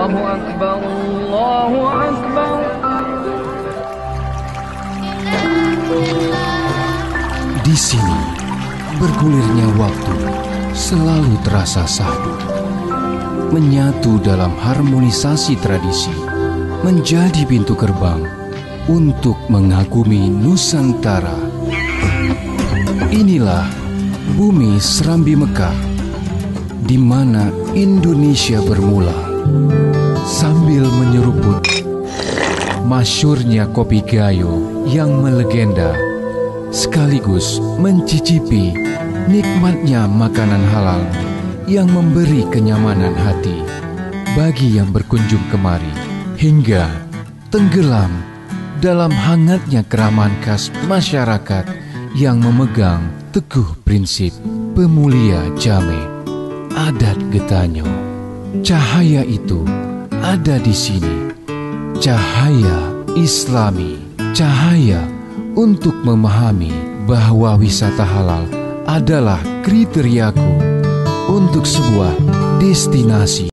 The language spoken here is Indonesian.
Allahu Akbar, Allahu Akbar. Di sini, bergulirnya waktu selalu terasa sahdu, menyatu dalam harmonisasi tradisi, menjadi pintu gerbang untuk mengagumi Nusantara. Inilah bumi Serambi Mekah, di mana Indonesia bermula. Sambil menyeruput masyhurnya kopi gayo yang melegenda, sekaligus mencicipi nikmatnya makanan halal yang memberi kenyamanan hati bagi yang berkunjung kemari, hingga tenggelam dalam hangatnya keramahan khas masyarakat yang memegang teguh prinsip pemulia jame adat Getanyo. Cahaya itu ada di sini, cahaya Islami, cahaya untuk memahami bahwa wisata halal adalah kriteriaku untuk sebuah destinasi